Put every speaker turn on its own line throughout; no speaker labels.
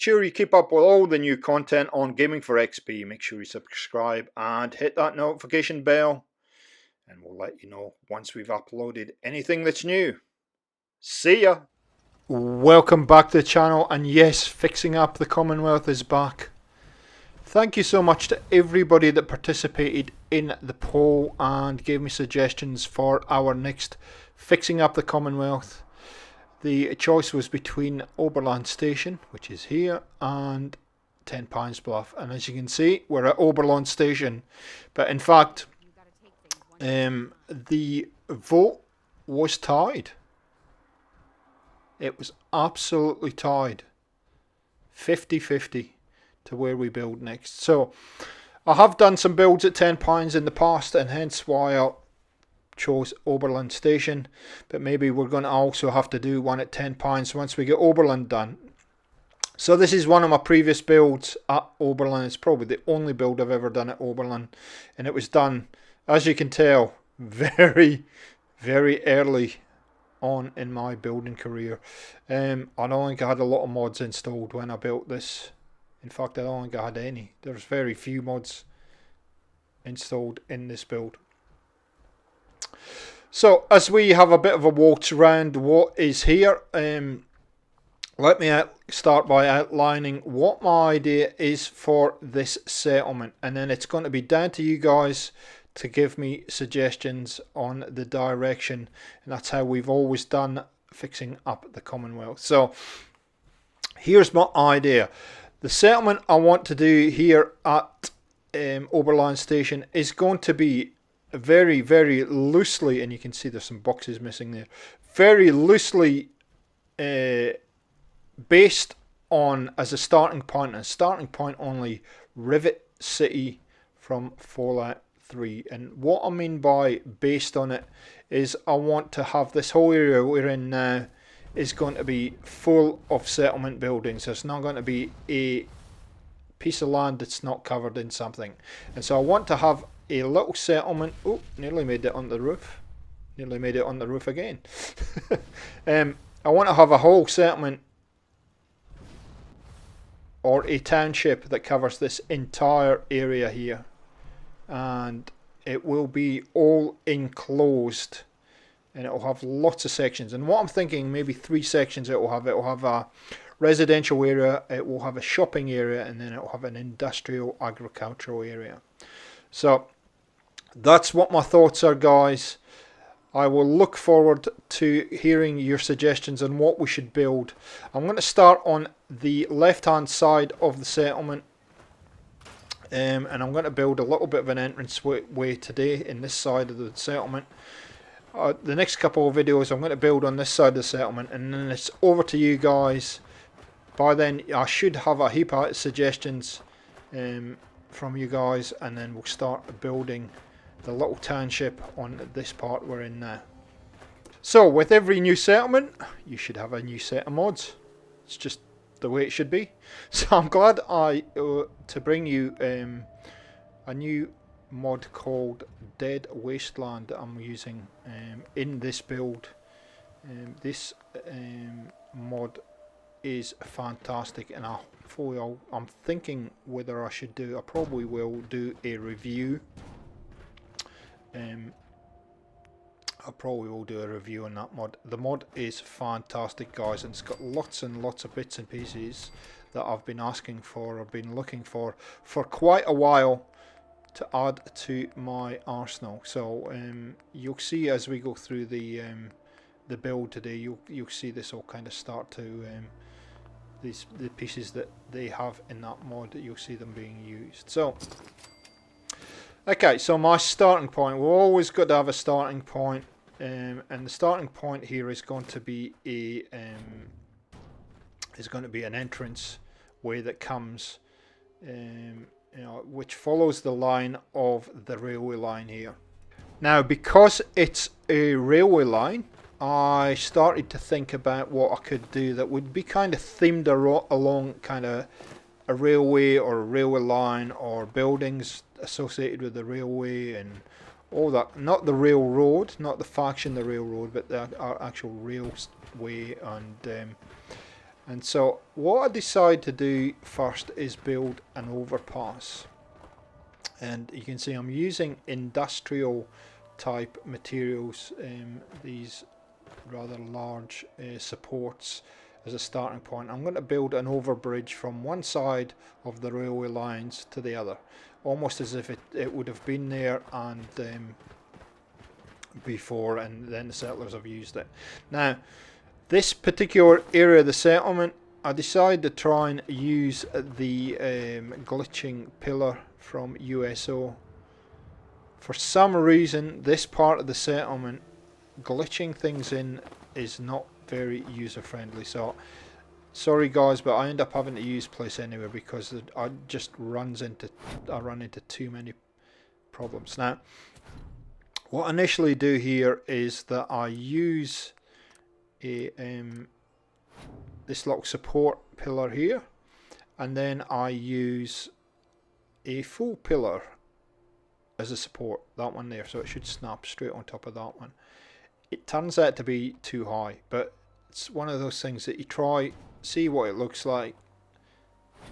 sure you keep up with all the new content on Gaming for XP. Make sure you subscribe and hit that notification bell, and we'll let you know once we've uploaded anything that's new. See ya! Welcome back to the channel, and yes, Fixing Up the Commonwealth is back. Thank you so much to everybody that participated in the poll and gave me suggestions for our next Fixing Up the Commonwealth. The choice was between Oberland Station, which is here, and 10 Pines Bluff. And as you can see, we're at Oberland Station. But in fact, the vote was tied. It was absolutely tied. 50-50 to where we build next. So I have done some builds at 10 Pines in the past, and hence why I chose Oberland Station. But maybe we're going to also have to do one at 10 Pines once we get Oberland done. So this is one of my previous builds at Oberland. It's probably the only build I've ever done at Oberland, and it was done, as you can tell, very early on in my building career. I don't think I had a lot of mods installed when I built this. In fact, I don't think I had any. There's very few mods installed in this build. So as we have a bit of a waltz around what is here, let me start by outlining what my idea is for this settlement, and then it's going to be down to you guys to give me suggestions on the direction, and that's how we've always done Fixing Up the Commonwealth. So here's my idea. The settlement I want to do here at Oberland Station is going to be very loosely, and you can see there's some boxes missing there, very loosely based on, as a starting point, and starting point only, Rivet City from Fallout 3. And what I mean by based on it is I want to have this whole area we're in now is going to be full of settlement buildings. There's not going to be a piece of land that's not covered in something. And so I want to have a little settlement. Oh, nearly made it on the roof. Nearly made it on the roof again. I want to have a whole settlement or a township that covers this entire area here. And it will be all enclosed, and it will have lots of sections. And what I'm thinking, maybe 3 sections it will have. It will have a residential area, it will have a shopping area, and then it will have an industrial agricultural area. So that's what my thoughts are, guys. I will look forward to hearing your suggestions on what we should build. I'm going to start on the left hand side of the settlement, and I'm going to build a little bit of an entrance way today in this side of the settlement. The next couple of videos I'm going to build on this side of the settlement, and then it's over to you guys. By then I should have a heap of suggestions from you guys, and then we'll start building the little township on this part we're in now. So with every new settlement you should have a new set of mods. It's just the way it should be. So I'm glad to bring you a new mod called Dead Wasteland that I'm using in this build. This mod is fantastic, and I'm thinking whether I should do, I probably will do a review. I probably will do a review on that mod. The mod is fantastic, guys, and it's got lots and lots of bits and pieces that I've been asking for, I've been looking for quite a while to add to my arsenal. So you'll see as we go through the build today, you'll see this all kind of start to the pieces that they have in that mod, you'll see them being used. So okay, so my starting point, we've always got to have a starting point, and the starting point here is going to be an entrance way that comes, which follows the line of the railway line here. Now, because it's a railway line, I started to think about what I could do that would be kind of themed along kind of a railway or a railway line or buildings associated with the railway and all that. Not the railroad, not the faction the railroad, but the actual railway. And And so what I decide to do first is build an overpass. And you can see I'm using industrial type materials, these rather large supports as a starting point. I'm going to build an overbridge from one side of the railway lines to the other, almost as if it would have been there and before, and then the settlers have used it. Now this particular area of the settlement, I decided to try and use the glitching pillar from USO. For some reason this part of the settlement, glitching things in is not very user friendly, so sorry guys, but I end up having to use Place Anywhere because I run into too many problems. Now what I initially do here is that I use a this little support pillar here, and then I use a full pillar as a support, that one there, so it should snap straight on top of that one. It turns out to be too high, but it's one of those things that you try, see what it looks like,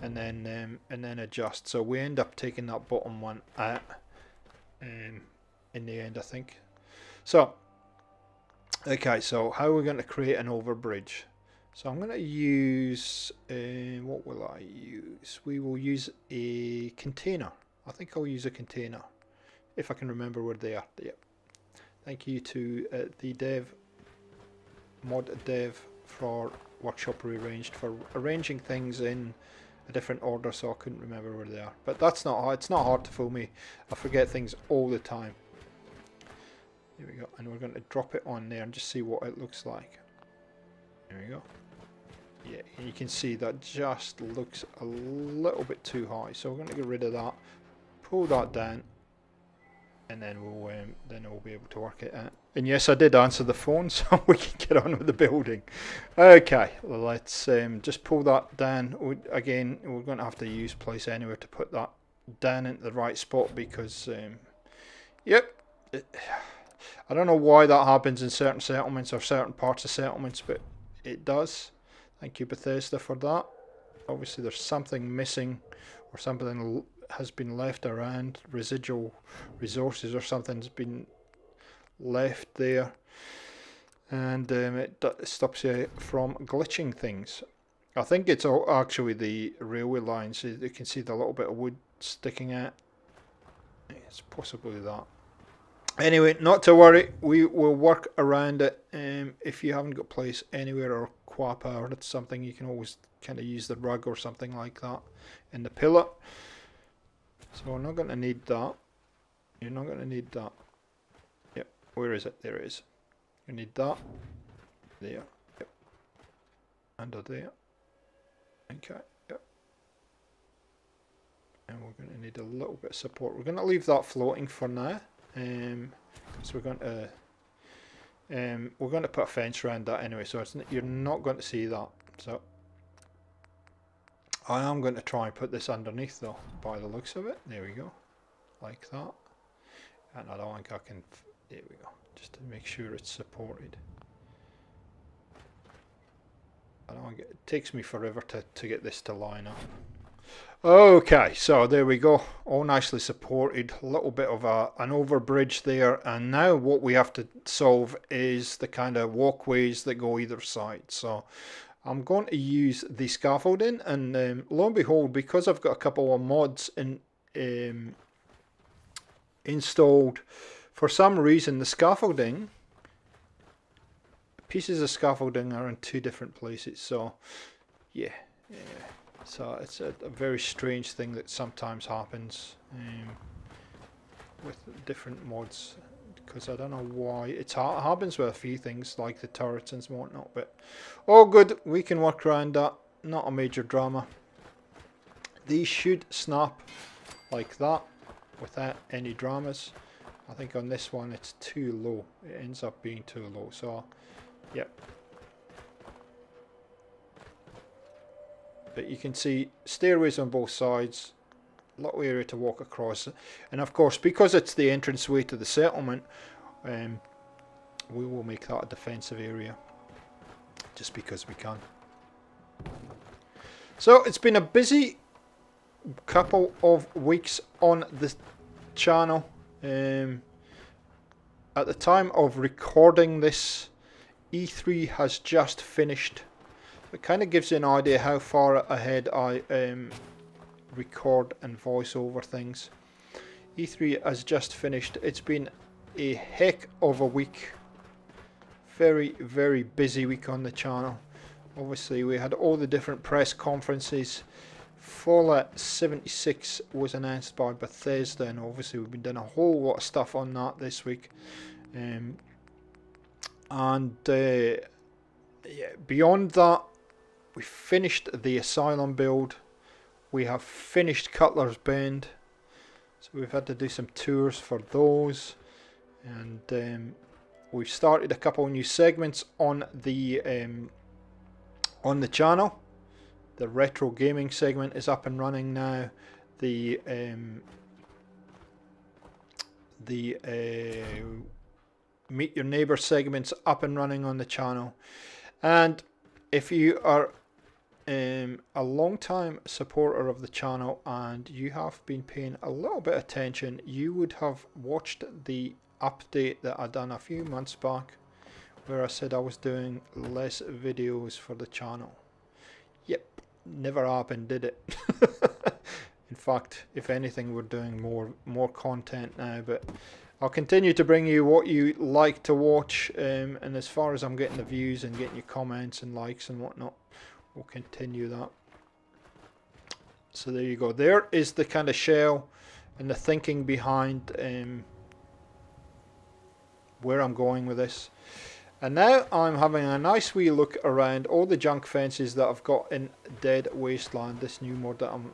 and then adjust. So we end up taking that bottom one out in the end, I think. So okay, so how are we going to create an overbridge? So I'm going to use what will I use? We will use a container. I think I'll use a container if I can remember where they are. Yep. Thank you to the mod dev for Workshop Rearranged for arranging things in a different order, so I couldn't remember where they are. But that's not hard. It's not hard to fool me. I forget things all the time. There we go, and we're going to drop it on there and just see what it looks like. There we go. Yeah, you can see that just looks a little bit too high, so we're going to get rid of that, pull that down, and then we'll be able to work it out. And yes, I did answer the phone, so we can get on with the building. Okay, well, let's just pull that down. Again, we're going to have to use Place Anywhere to put that down into the right spot because, yep, I don't know why that happens in certain settlements or certain parts of settlements, but it does. Thank you, Bethesda, for that. Obviously there's something missing, or something has been left around, residual resources or something's been left there, and it stops you from glitching things. I think it's actually the railway lines. You can see the little bit of wood sticking out. It's possibly that. Anyway, not to worry, we will work around it. If you haven't got Place Anywhere or Quapa, or that's something, you can always kind of use the rug or something like that in the pillar. So we're not going to need that. You're not going to need that. Yep, where is it? There it is. You need that. There. Yep. Under there. Okay. Yep. And we're going to need a little bit of support. We're going to leave that floating for now. So we're going to put a fence around that anyway, so you're not going to see that. So I am going to try and put this underneath though, by the looks of it. There we go, like that. And I don't think I can. There we go, just to make sure it's supported. I don't think it takes me forever to get this to line up. Okay, so there we go, all nicely supported, a little bit of an overbridge there, and now what we have to solve is the kind of walkways that go either side. So I'm going to use the scaffolding, and lo and behold, because I've got a couple of mods installed, for some reason the scaffolding, pieces of scaffolding are in two different places. So yeah. So it's a very strange thing that sometimes happens with different mods, because I don't know why. It happens with a few things like the turrets and whatnot, but all good, we can work around that, not a major drama. These should snap like that without any dramas. I think on this one it's too low, it ends up being too low, so yep. But you can see stairways on both sides, a lot of area to walk across, and of course because it's the entranceway to the settlement, we will make that a defensive area just because we can. So it's been a busy couple of weeks on the channel. At the time of recording this, E3 has just finished. It kind of gives you an idea how far ahead I record and voice over things. E3 has just finished. It's been a heck of a week. Very, very busy week on the channel. Obviously we had all the different press conferences. Fallout 76 was announced by Bethesda, and obviously we've been doing a whole lot of stuff on that this week. Yeah, beyond that, we finished the Asylum build. We have finished Cutler's Bend, so we've had to do some tours for those, and we've started a couple of new segments on the channel. The retro gaming segment is up and running now. The meet your neighbor segments up and running on the channel. And if you are a long time supporter of the channel and you have been paying a little bit of attention, you would have watched the update that I done a few months back where I said I was doing less videos for the channel. Yep, never happened, did it? In fact, if anything, we're doing more content now, but I'll continue to bring you what you like to watch, and as far as I'm getting the views and getting your comments and likes and whatnot, we'll continue that. So there you go. There is the kind of shell and the thinking behind where I'm going with this. And now I'm having a nice wee look around all the junk fences that I've got in Dead Wasteland, this new mod that I'm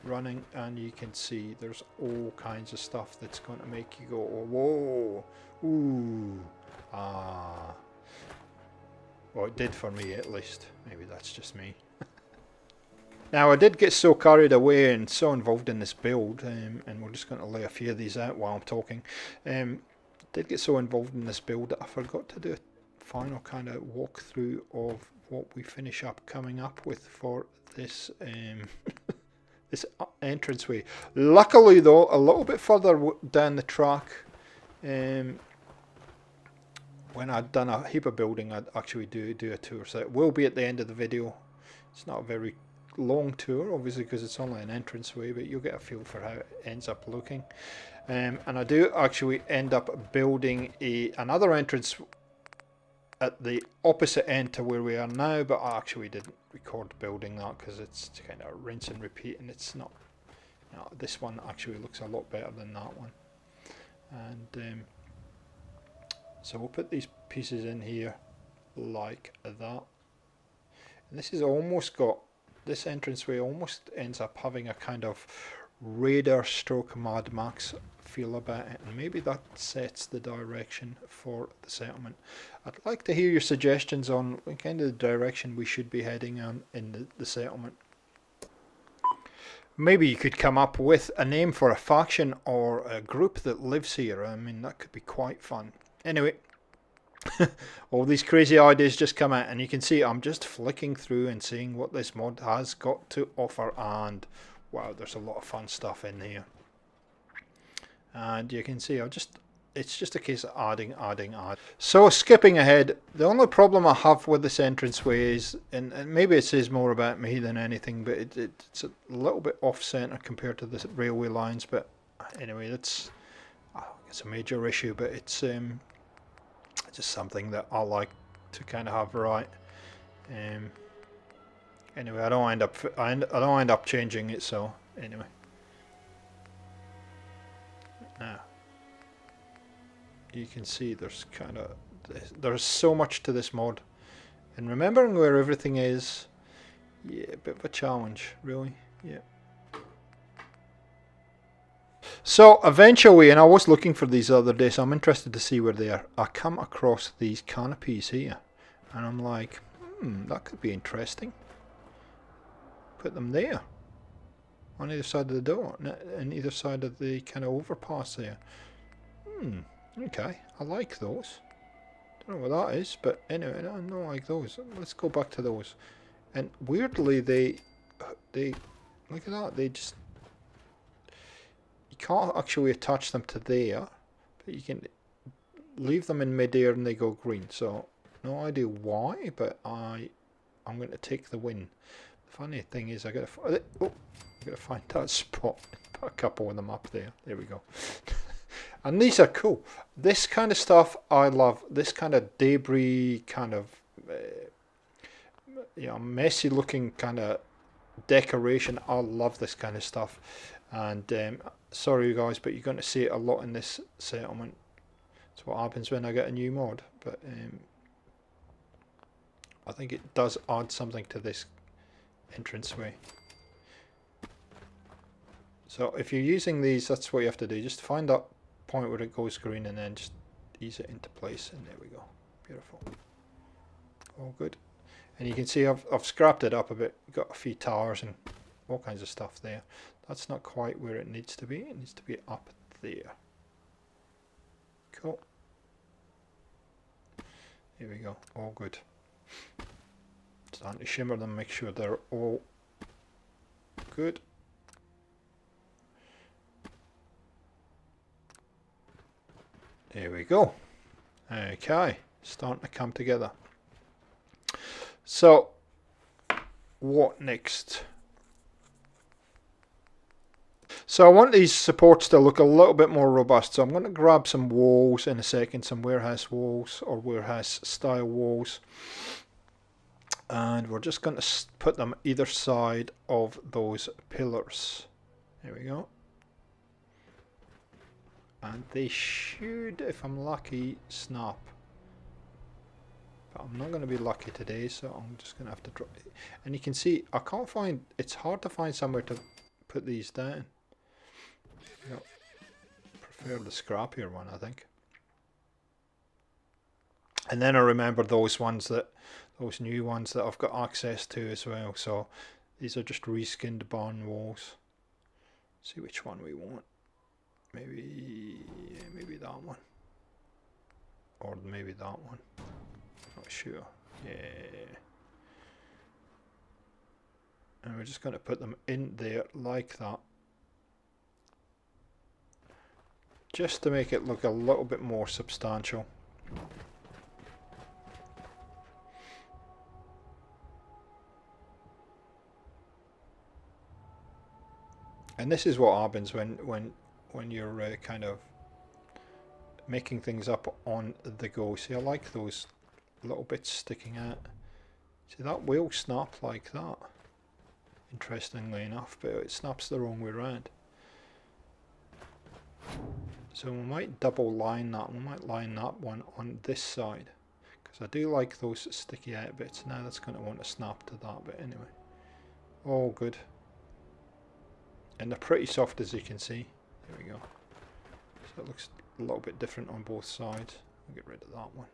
running, and you can see there's all kinds of stuff that's going to make you go, oh, whoa, ooh, ah. Well, it did for me at least. Maybe that's just me. Now I did get so carried away and so involved in this build, and we're just going to lay a few of these out while I'm talking. Did get so involved in this build that I forgot to do a final kind of walkthrough of what we finish up coming up with for this this entranceway. Luckily though, a little bit further down the track, when I'd done a heap of building, I'd actually do a tour, so it will be at the end of the video. It's not a very long tour obviously because it's only an entranceway, but you'll get a feel for how it ends up looking. And I do actually end up building another entrance at the opposite end to where we are now, but I actually didn't record building that because it's kind of rinse and repeat, and it's not, you know, this one actually looks a lot better than that one. And so we'll put these pieces in here like that, and this is almost got, this entranceway almost ends up having a kind of Raider stroke Mad Max feel about it, and maybe that sets the direction for the settlement. I'd like to hear your suggestions on kind of the direction we should be heading on in the settlement. Maybe you could come up with a name for a faction or a group that lives here. I mean, that could be quite fun. Anyway, all these crazy ideas just come out, and you can see I'm just flicking through and seeing what this mod has got to offer, and wow, there's a lot of fun stuff in here. And you can see it's just a case of adding. So skipping ahead, the only problem I have with this entranceway is, and maybe it says more about me than anything, but it's a little bit off center compared to the railway lines. But anyway, it's a major issue, but it's just something that I like to kind of have right. Anyway, I don't end up changing it. So anyway. Now, you can see there's so much to this mod, and remembering where everything is, yeah, a bit of a challenge, really. Yeah. So eventually, and I was looking for these the other day, so I'm interested to see where they are. I come across these canopies here, and I'm like, that could be interesting. Put them there. On either side of the door, and either side of the kind of overpass there. Okay, I like those. Don't know what that is, but anyway, I don't like those. Let's go back to those. And weirdly, they look at that. They just, you can't actually attach them to there, but you can leave them in midair and they go green. So no idea why, but I'm going to take the win. The funny thing is, I gotta find that spot. Put a couple of them up there. There we go. And these are cool. This kind of stuff I love. This kind of debris, kind of messy looking kind of decoration. I love this kind of stuff. And sorry you guys, but you're going to see it a lot in this settlement. It's what happens when I get a new mod. But I think it does add something to this entranceway. So if you're using these, that's what you have to do. Just find that point where it goes green and then just ease it into place, and there we go. Beautiful. All good. And you can see I've scrapped it up a bit. Got a few towers and all kinds of stuff there. That's not quite where it needs to be. It needs to be up there. Cool. Here we go. All good. Starting to shimmer them, make sure they're all good. There we go. Okay, starting to come together. So, what next? So I want these supports to look a little bit more robust. So I'm going to grab some walls in a second, some warehouse walls or warehouse style walls. And we're just going to put them either side of those pillars. There we go. And they should, if I'm lucky, snap. But I'm not going to be lucky today, so I'm just going to have to drop it. And you can see, I can't find, it's hard to find somewhere to put these down. You know, prefer the scrappier one, I think. And then I remember those ones that, those new ones that I've got access to as well. So these are just reskinned barn walls. See which one we want. Maybe that one, or maybe that one. Not sure. Yeah. And we're just going to put them in there like that, just to make it look a little bit more substantial. And this is what happens when you're kind of making things up on the go. See, I like those little bits sticking out. See, that will snap like that, interestingly enough, but it snaps the wrong way around. So we might double line that. We might line that one on this side, because I do like those sticky out bits. Now that's going to want to snap to that, but anyway, all good. And they're pretty soft, as you can see. There we go. So it looks a little bit different on both sides. I'll get rid of that one.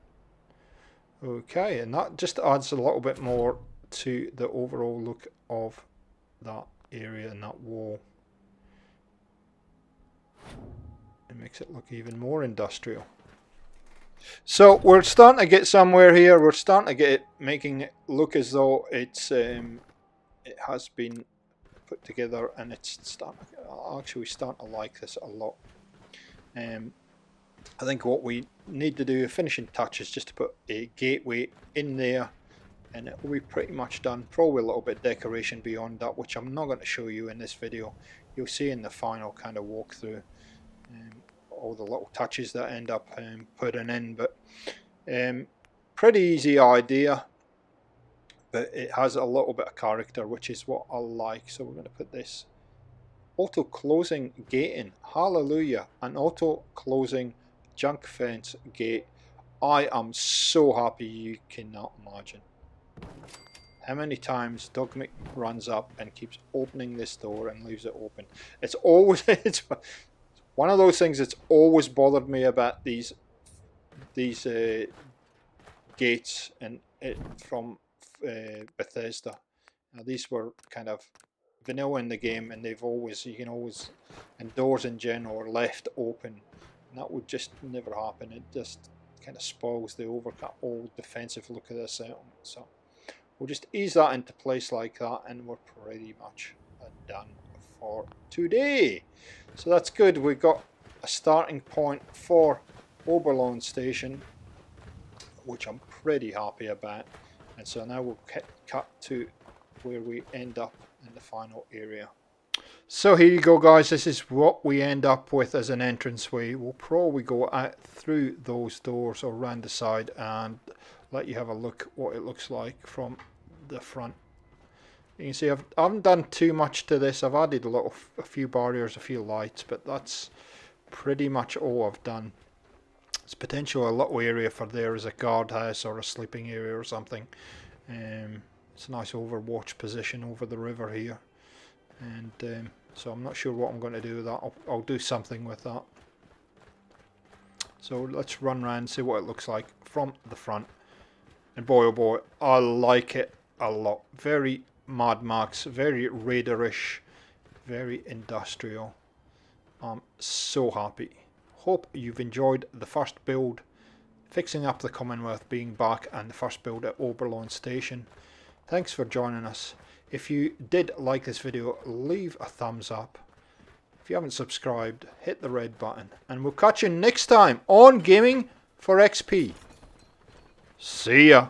Okay, and that just adds a little bit more to the overall look of that area and that wall. It makes it look even more industrial. So we're starting to get somewhere here. We're starting to get it, making it look as though it's it has been put together, and it's actually starting to like this a lot. I think what we need to do, a finishing touch, is just to put a gateway in there, and it will be pretty much done. Probably a little bit of decoration beyond that, which I'm not going to show you in this video. You'll see in the final kind of walkthrough all the little touches that I end up putting in, but pretty easy idea, but it has a little bit of character, which is what I like. So we're going to put this auto closing gate in. Hallelujah, an auto closing junk fence gate. I am so happy, you cannot imagine how many times Doug Mick runs up and keeps opening this door and leaves it open. It's always it's one of those things that's always bothered me about these gates and from Bethesda. Now, these were kind of vanilla in the game, and they've always, you can always, and doors in general are left open, and that would just never happen. It just kind of spoils the overcut old defensive look of this settlement. So we'll just ease that into place like that, and we're pretty much done for today. So that's good. We've got a starting point for Oberlin Station, which I'm pretty happy about. And so now we'll cut to where we end up in the final area. So here you go, guys. This is what we end up with as an entranceway. We'll probably go out through those doors or around the side and let you have a look what it looks like from the front. You can see I haven't done too much to this. I've added a few barriers, a few lights, but that's pretty much all I've done. There's potentially a little area for there as a guardhouse or a sleeping area or something. It's a nice overwatch position over the river here, and so I'm not sure what I'm going to do with that. I'll do something with that. So let's run around and see what it looks like from the front. And boy oh boy, I like it a lot. Very Mad Max, very Raiderish, very industrial. I'm so happy. Hope you've enjoyed the first build, fixing up the Commonwealth, being back, and the first build at Oberlin Station. Thanks for joining us. If you did like this video, leave a thumbs up. If you haven't subscribed, hit the red button, and we'll catch you next time on Gaming for XP. See ya.